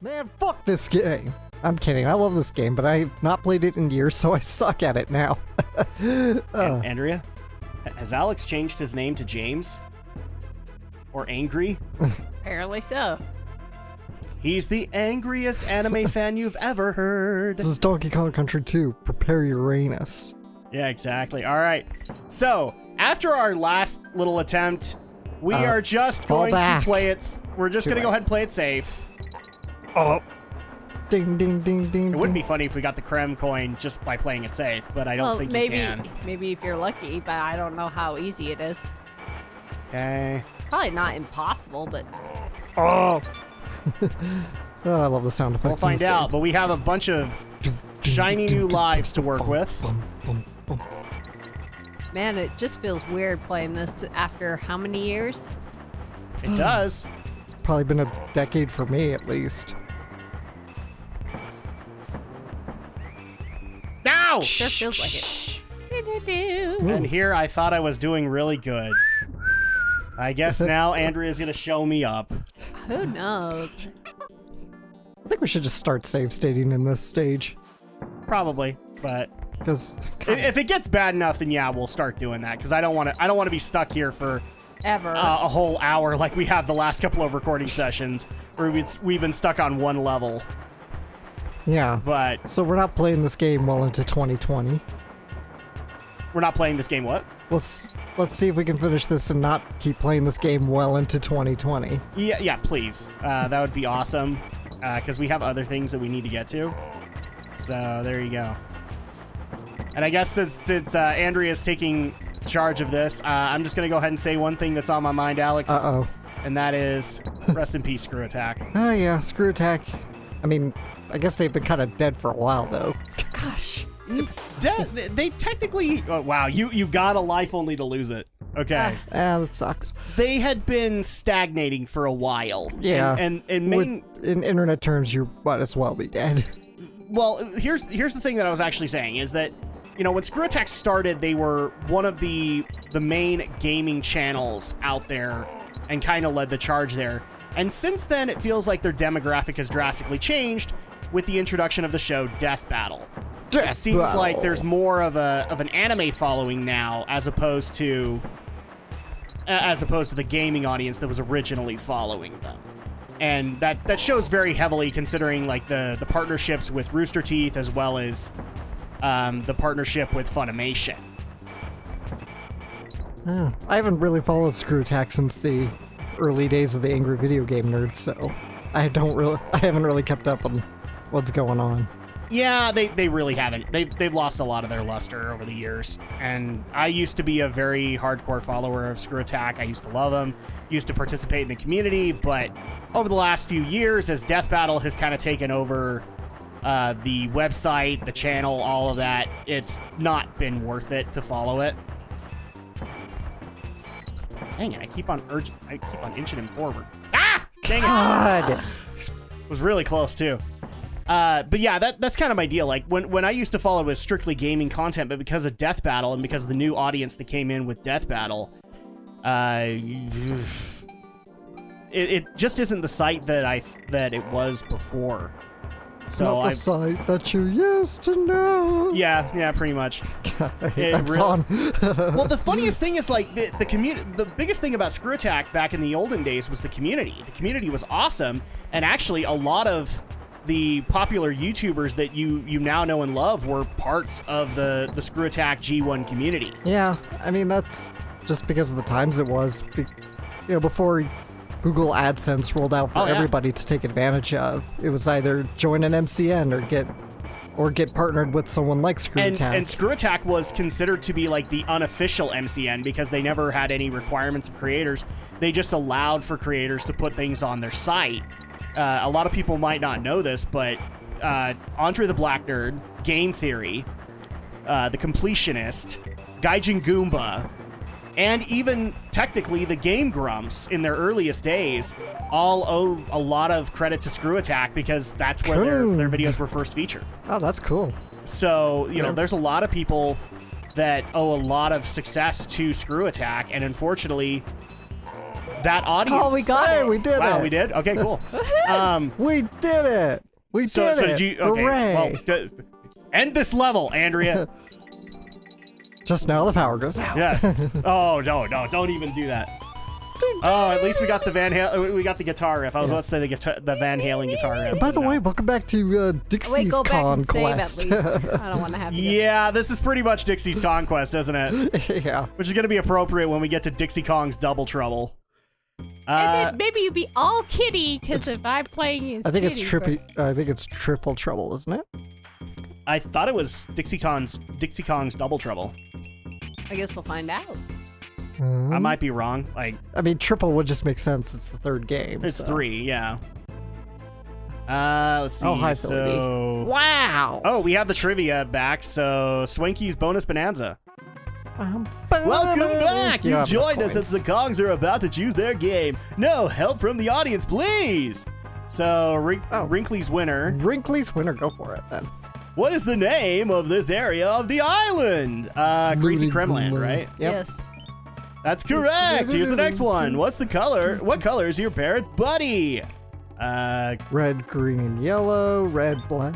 Man, fuck this game. I'm kidding. I love this game, but I've not played it in years, so I suck at it now. Andrea, has Alex changed his name to James? Or Angry? Apparently so. He's the angriest anime fan you've ever heard. This is Donkey Kong Country 2. Prepare Uranus. Yeah, exactly. All right. So, after our last little attempt, we are just going to play it. We're just going to go ahead and play it safe. Oh. Ding, ding, ding, ding. It wouldn't be funny if we got the creme coin just by playing it safe, but I don't think you can. Maybe if you're lucky, but I don't know how easy it is. Okay. Probably not impossible, but... Oh. Oh, I love the sound effects. We'll find out, but we have a bunch of shiny new lives to work with. Man, it just feels weird playing this after how many years? It does. It's probably been a decade for me, at least. Now! Sure feels like it. And here I thought I was doing really good. I guess now Andrea's gonna show me up. Who knows? I think we should just start save stating in this stage. Probably, but because if it gets bad enough, then yeah, we'll start doing that. Because I don't want to be stuck here for ever a whole hour like we have the last couple of recording sessions where we've been stuck on one level. Yeah, but so we're not playing this game well into 2020. We're not playing this game. What? Let's see if we can finish this and not keep playing this game well into 2020. Yeah, please. That would be awesome. Because we have other things that we need to get to. So there you go. And I guess since Andrea's taking charge of this, I'm just gonna go ahead and say one thing that's on my mind, Alex. Uh-oh. And that is, rest in peace, Screw Attack. Oh yeah, Screw Attack. I mean, I guess they've been kind of dead for a while though. Gosh. They technically... Oh, wow, you got a life only to lose it. Okay. That sucks. They had been stagnating for a while. Yeah. And in internet terms, you might as well be dead. Well, here's the thing that I was actually saying is that, you know, when Screw Attack started, they were one of the main gaming channels out there and kind of led the charge there. And since then, it feels like their demographic has drastically changed with the introduction of the show Death Battle. It seems like there's more of an anime following now as opposed to the gaming audience that was originally following them. And that shows very heavily considering like the partnerships with Rooster Teeth as well as the partnership with Funimation. I haven't really followed Screw Attack since the early days of the Angry Video Game Nerds, so I haven't really kept up on what's going on. Yeah, they really haven't. They've lost a lot of their luster over the years. And I used to be a very hardcore follower of Screw Attack. I used to love them, used to participate in the community, but over the last few years, as Death Battle has kind of taken over the website, the channel, all of that, it's not been worth it to follow it. Dang it, I keep on inching him forward. Ah! Dang it. God. Was really close too. But yeah, that's kind of my deal. Like when I used to follow, it was strictly gaming content, but because of Death Battle and because of the new audience that came in with Death Battle, it just isn't the site that it was before. So not the site that you used to know. Yeah, pretty much. That's on. Well, the funniest thing is like the community. The biggest thing about Screw Attack back in the olden days was the community. The community was awesome, and actually a lot of the popular YouTubers that you now know and love were parts of the Screw Attack G1 community. Yeah, I mean, that's just because of the times it was. Before Google AdSense rolled out for everybody to take advantage of. It was either join an MCN or get partnered with someone like Screw Attack. And Screw Attack was considered to be like the unofficial MCN because they never had any requirements of creators. They just allowed for creators to put things on their site. A lot of people might not know this, but Andre the Black Nerd, Game Theory, The Completionist, Gaijin Goomba, and even technically the Game Grumps in their earliest days all owe a lot of credit to Screw Attack because that's where their videos were first featured. Oh, that's cool. So, there's a lot of people that owe a lot of success to Screw Attack, and unfortunately, that audience. Oh, we got Hey, it. we did Wow, it. we did? Okay, cool. We did it. We So did did it. you? Okay. Hooray. Well, end this level, Andrea. Just now the power goes out. Yes. Oh no, don't even do that. Oh, at least we got we got the guitar riff. I was about to say the Van Halen guitar riff. And by the way, welcome back to Wait, Dixie's go back and save Conquest. at least. I don't want to have to. Yeah, this is pretty much Dixie's Conquest, isn't it? Yeah. Which is going to be appropriate when we get to Dixie Kong's Double Trouble. And then maybe you'd be all kitty, because if I'm playing as I think it's kitty, I think it's Triple Trouble, isn't it? I thought it was Dixie Kong's Double Trouble. I guess we'll find out. I might be wrong. Like, I mean, Triple would just make sense. It's the third game. it's so. 3, yeah. Let's see. Oh, hi, so, Wow. oh, we have the trivia back. So, Swanky's Bonus Bonanza. Welcome back! You You've have no joined us coins. as the Kongs are about to choose their game. No help from the audience, please! So, Wrinkly's winner. Wrinkly's winner. Go for it then. What is the name of this area of the island? Crazy Kremland, right? Yep. Yes. That's correct! Here's the next one. What's the color? What color is your parrot buddy? Red, green, yellow, red, black.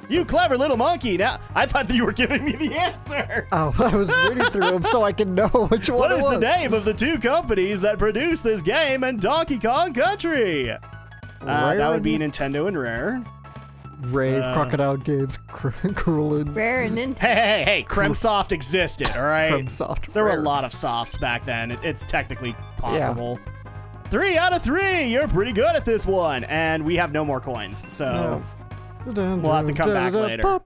You clever little monkey! Now, I thought that you were giving me the answer! Oh, I was reading through them so I could know which one What it is was. the name of the 2 companies that produce this game in Donkey Kong Country? That would be Nintendo and Rare. Rave, Crocodile Games, Cruel and Rare and Nintendo. Hey, Cremsoft existed, all right? Crumsoft. There were a Rare. lot of softs back then. It's technically possible. 3 out of 3! You're pretty good at this one. And we have no more coins, so... We'll have to come back later.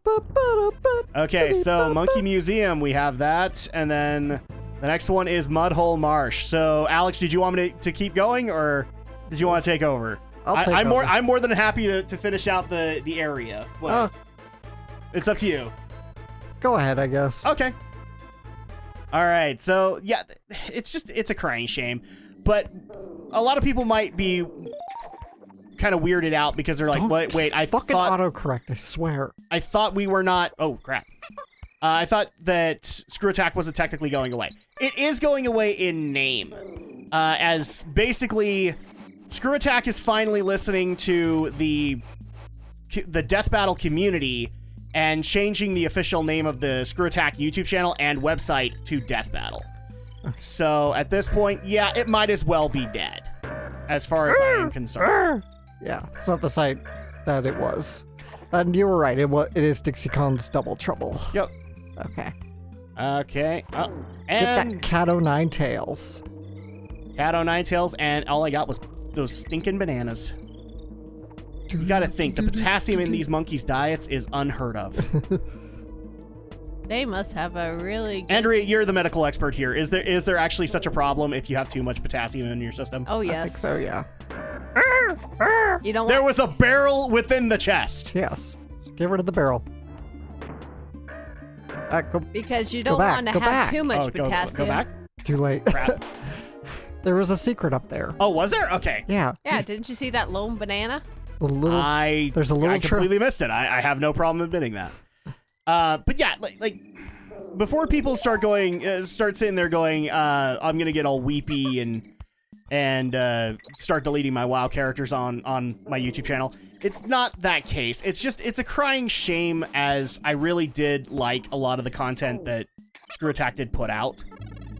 Okay, so Monkey Museum, we have that. And then the next one is Mudhole Marsh. So, Alex, did you want me to keep going, or did you want to take over? I'll take I'm over. I'm more than happy to finish out the area. But it's up to you. Go ahead, I guess. Okay. All right. So yeah, it's a crying shame, but a lot of people might be kind of weirded out because they're like, Don't wait, I Fucking thought autocorrect, I swear. I thought we were not. Oh crap. I thought that Screw Attack wasn't technically going away. It is going away in name, as basically Screw Attack is finally listening to the Death Battle community and changing the official name of the Screw Attack YouTube channel and website to Death Battle. So at this point, yeah, it might as well be dead, as far as I am concerned. Yeah, it's not the site that it was. And you were right, it is Dixie Kon's Double Trouble. Yep. Okay. Okay. Oh, Get and that cat o' nine tails. Cat o' nine tails, and all I got was those stinking bananas. You gotta think, the potassium in these monkeys' diets is unheard of. They must have a really good... Andrea, you're the medical expert here. Is there actually such a problem if you have too much potassium in your system? Oh, I think yes. so, yeah. You don't There want... was a barrel within the chest. Yes. Get rid of the barrel. Go, Because you don't back, want to go have back. too much Go potassium. back. too late. Crap. There was a secret up there. Oh, was there? Okay. Yeah. Yeah, didn't you see that lone banana? The little. There's a little I completely missed it. I have no problem admitting that. But yeah, like before people start sitting there going, I'm gonna get all weepy and start deleting my WoW characters on my YouTube channel. It's not that case. It's a crying shame, as I really did like a lot of the content that Screw Attack did put out.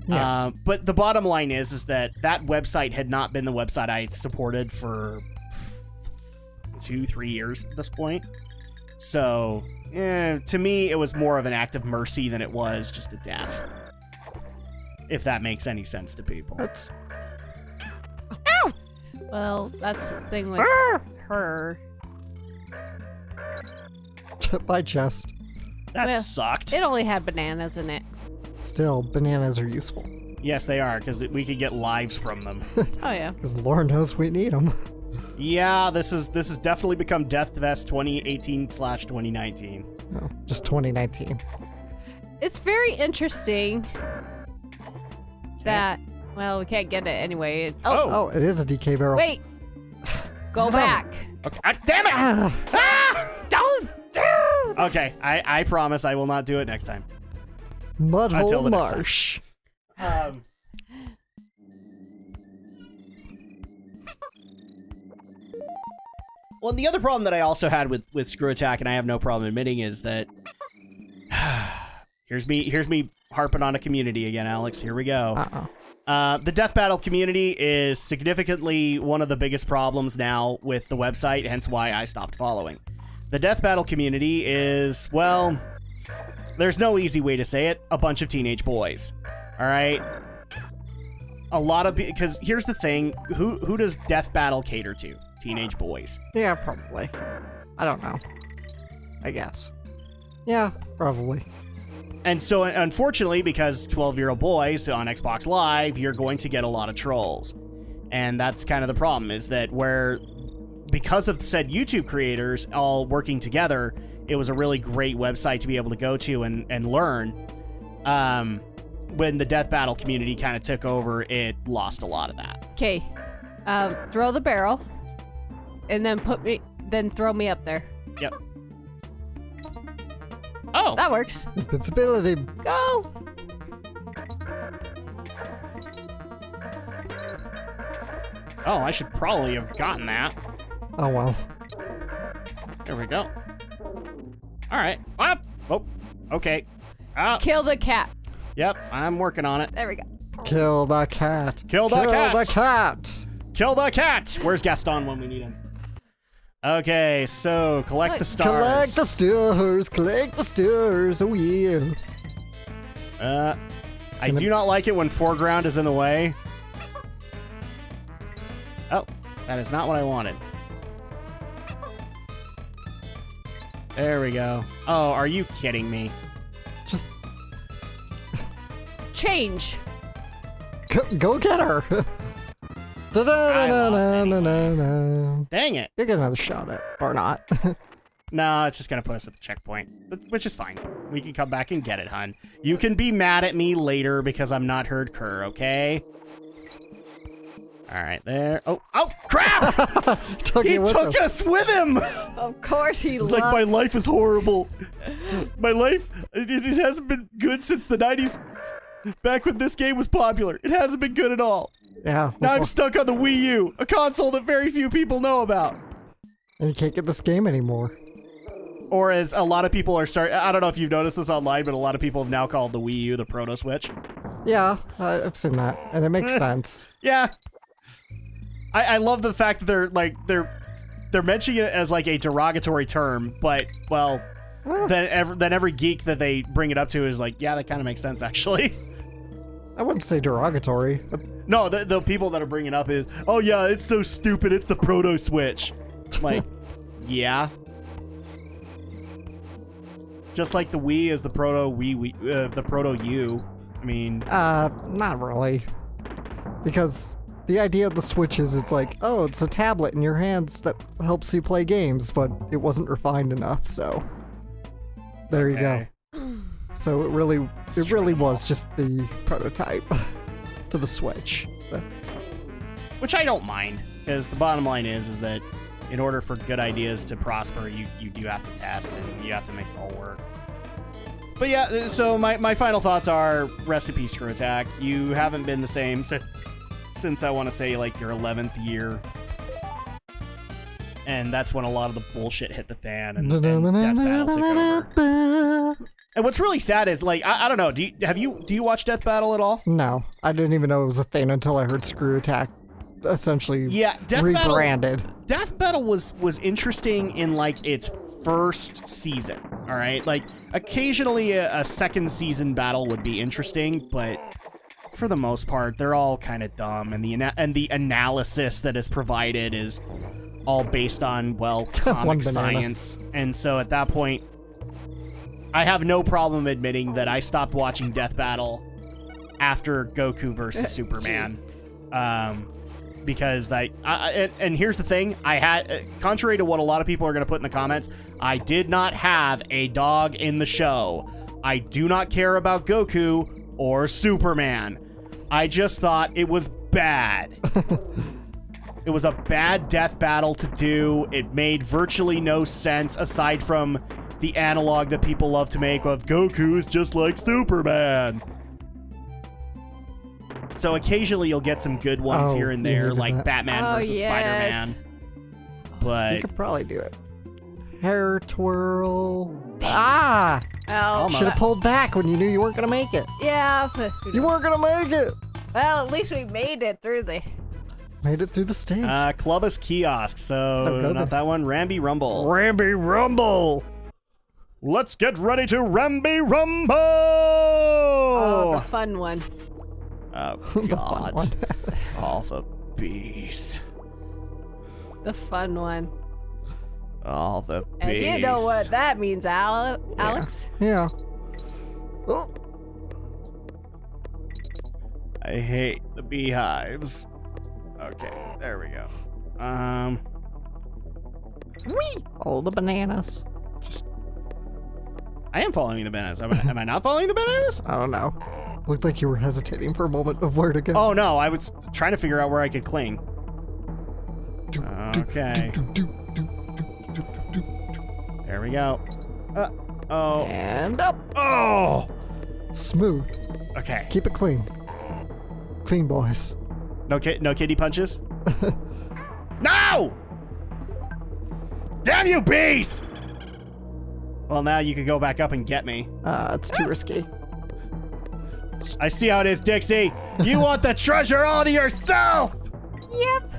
Yeah. But the bottom line is that website had not been the website I supported for 2-3 years at this point. So, to me, it was more of an act of mercy than it was just a death. If that makes any sense to people. That's. Well, that's the thing with her. My chest. That Well, sucked. It only had bananas in it. Still, bananas are useful. Yes, they are, because we could get lives from them. Oh, yeah. Because Lord knows we need them. Yeah, this has definitely become Deathfest 2018/2019. No, just 2019. It's very interesting that... Well, we can't get it anyway. Oh, it is a DK barrel. Wait. Go back. Okay. Damn it! Ah, Don't do Okay, I promise I will not do it next time. Mudhole Until the next time. Marsh. Well, the other problem that I also had with Screw Attack, and I have no problem admitting, is that here's me harping on a community again, Alex. Here we go. The Death Battle community is significantly one of the biggest problems now with the website, hence why I stopped following. The Death Battle community is, well, there's no easy way to say it, a bunch of teenage boys. All right? A lot of, because here's the thing, who does Death Battle cater to? Teenage boys. Yeah, probably. I don't know. I guess. Yeah, probably. And so, unfortunately, because 12-year-old boys on Xbox Live, you're going to get a lot of trolls. And that's kind of the problem, is that because of said YouTube creators all working together, it was a really great website to be able to go to and learn. When the Death Battle community kind of took over, it lost a lot of that. Okay. Throw the barrel, and then throw me up there. Yep. Oh. That works. Invincibility. Go. Oh, I should probably have gotten that. Oh, well. There we go. All right. Ah. Oh, okay. Kill the cat. Yep, I'm working on it. There we go. Kill the cat. Kill the cat. Kill the cat. Kill the cat. Where's Gaston when we need him? Okay, so collect the stars. Collect the stars. Collect the stars. Oh, yeah. I do not like it when foreground is in the way. Oh, that is not what I wanted. There we go. Oh, are you kidding me? Just Change. go get her. Da-da-da-da-da-da-da. Dang it. You get another shot at, or not. No, it's just gonna put us at the checkpoint, which is fine. We can come back and get it, hun. You can be mad at me later because I'm not Herd Kerr, okay? All right, there. Oh, crap! He took us with him! Of course he It's like, my life is horrible. My life, it hasn't been good since the 90s, back when this game was popular. It hasn't been good at all. Yeah. Now I'm stuck on the Wii U, a console that very few people know about. And you can't get this game anymore. Or as a lot of people are I don't know if you've noticed this online, but a lot of people have now called the Wii U the Proto Switch. Yeah, I've seen that, and it makes sense. Yeah. I love the fact that they're mentioning it as like a derogatory term, but well, then every geek that they bring it up to is like, yeah, that kind of makes sense actually. I wouldn't say derogatory, but No, the people that are bringing it up is, oh yeah, it's so stupid, it's the Proto Switch. Like, yeah. Just like the Wii is the Proto the Proto U. I mean, not really, because the idea of the Switch is it's like, oh, it's a tablet in your hands that helps you play games, but it wasn't refined enough, so there you go. So it really was just the prototype to the Switch. Which I don't mind, because the bottom line is that in order for good ideas to prosper, you do have to test and you have to make it all work. But yeah, so my final thoughts are, rest in peace, Screw Attack. You haven't been the same since I want to say like your 11th year. And that's when a lot of the bullshit hit the fan and Death Battle took over. And what's really sad is, like, I don't know, do you watch Death Battle at all? No, I didn't even know it was a thing until I heard Screw Attack essentially Death rebranded. Death Battle was interesting in like its first season, all right? Like occasionally a second season battle would be interesting, but for the most part, they're all kind of dumb, and the analysis that is provided is all based on, well, comic science. And so at that point, I have no problem admitting that I stopped watching Death Battle after Goku versus Superman. Because and here's the thing, I had, contrary to what a lot of people are going to put in the comments, I did not have a dog in the show. I do not care about Goku or Superman. I just thought it was bad. It was a bad death battle to do. It made virtually no sense aside from the analog that people love to make of Goku is just like Superman. So occasionally you'll get some good ones here and there, like that. Batman versus Spider-Man. but could probably do it. Hair twirl. Ah! Oh, Almost. Should have pulled back when you knew you weren't gonna make it. yeah. You weren't gonna make it. Well, at least we made it through the. Made it through the stage. Clubus Kiosk, so go not there. that one. Ramby Rumble. Ramby Rumble. Let's get ready to Ramby Rumble! Oh, the fun one. Oh, The fun God. one. All the bees. The fun one. All the bees. And you know what that means, Alex? Yeah. Oh. I hate the beehives. Okay, there we go. Whee! All the bananas. I am following the bananas. Am I not following the bananas? I don't know. Looked like you were hesitating for a moment of where to go. Oh no, I was trying to figure out where I could cling. Okay. There we go. Oh. And up. Oh! Smooth. Okay. Keep it clean. Clean, boys. No kitty punches? No! Damn you, bees! Well, now you can go back up and get me. It's too risky. I see how it is, Dixie. You want the treasure all to yourself! Yep.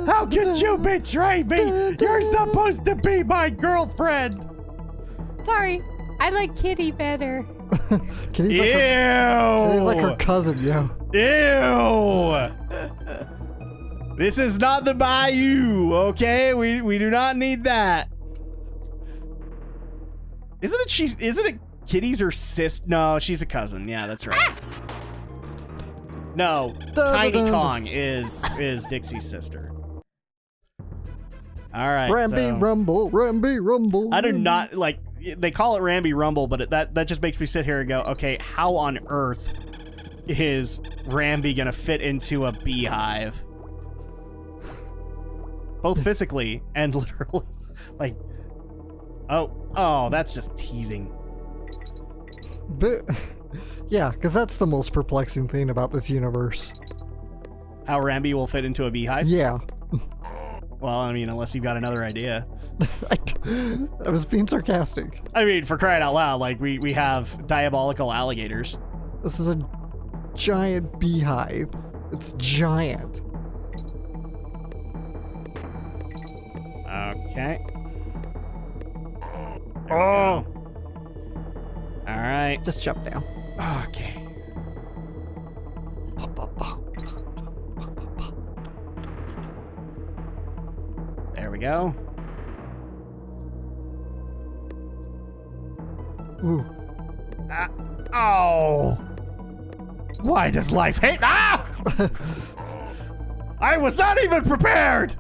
How could you betray me? You're supposed to be my girlfriend! Sorry. I like Kitty better. Kitty's like Kitty's like her Ew! cousin, yo. Ew! This is not the bayou, okay? We do not need that. Isn't it Kitty's her sister? No, she's a cousin. Yeah, that's right. Ah! No, Tiny Kong is Dixie's sister. All right. Ramby Rumble, Ramby Rumble. I do not like. They call it Ramby Rumble, but that just makes me sit here and go, okay, how on earth is Ramby gonna fit into a beehive? Both physically and literally. Like, oh, that's just teasing. But, yeah, because that's the most perplexing thing about this universe. How Ramby will fit into a beehive? Yeah. Well, I mean, unless you've got another idea. I was being sarcastic. I mean, for crying out loud, like, we have diabolical alligators. This is a giant beehive. It's giant. Okay. Oh! Alright. Just jump down. Okay. There we go. Ooh. Oh! Why does life hate? Ah! I was not even prepared!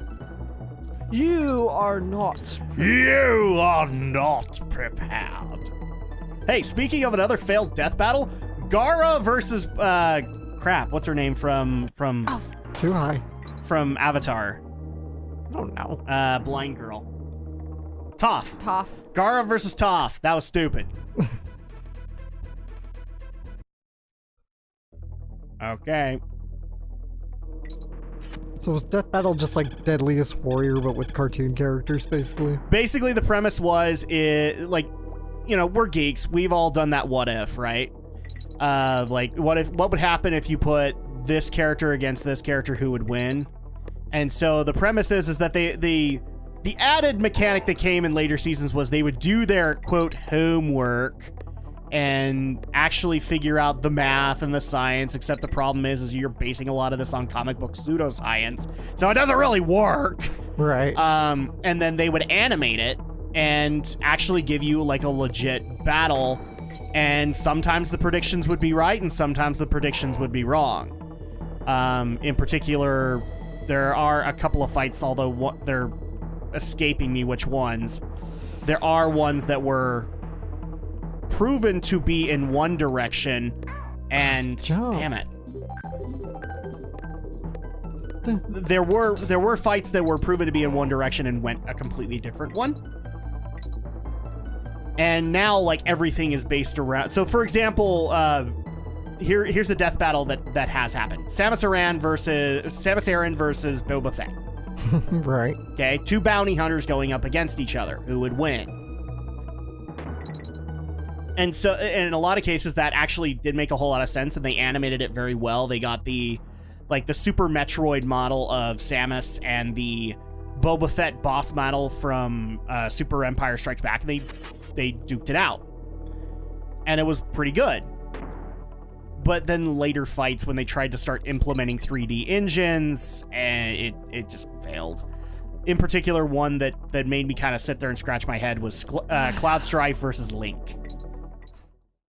You are not. You are not prepared. Hey, speaking of another failed death battle, Gara versus crap, what's her name from Too high. from Avatar? I don't know. Blind girl. Toph. Toph. Gara versus Toph. That was stupid. Okay. So was Death Battle just like Deadliest Warrior, but with cartoon characters, basically? Basically, the premise was, like, you know, we're geeks. We've all done that what if, right? Like, what would happen if you put this character against this character, who would win? And so the premise is that the added mechanic that came in later seasons was they would do their, quote, homework and actually figure out the math and the science, except the problem is you're basing a lot of this on comic book pseudoscience, so it doesn't really work. Right. And then they would animate it and actually give you like a legit battle, and sometimes the predictions would be right and sometimes the predictions would be wrong. In particular, there are a couple of fights, although they're escaping me which ones. There are ones that were proven to be in one direction, and damn it, there were fights that were proven to be in one direction and went a completely different one. And now, like, everything is based around. So, for example, here's the death battle that has happened: Samus Aran versus Boba Fett. Right. Okay, 2 bounty hunters going up against each other. Who would win? And so, in a lot of cases, that actually did make a whole lot of sense, and they animated it very well. They got the Super Metroid model of Samus and the Boba Fett boss model from Super Empire Strikes Back, and they duked it out. And it was pretty good. But then later fights, when they tried to start implementing 3D engines, and it just failed. In particular, one that made me kind of sit there and scratch my head was Cloud Strife versus Link.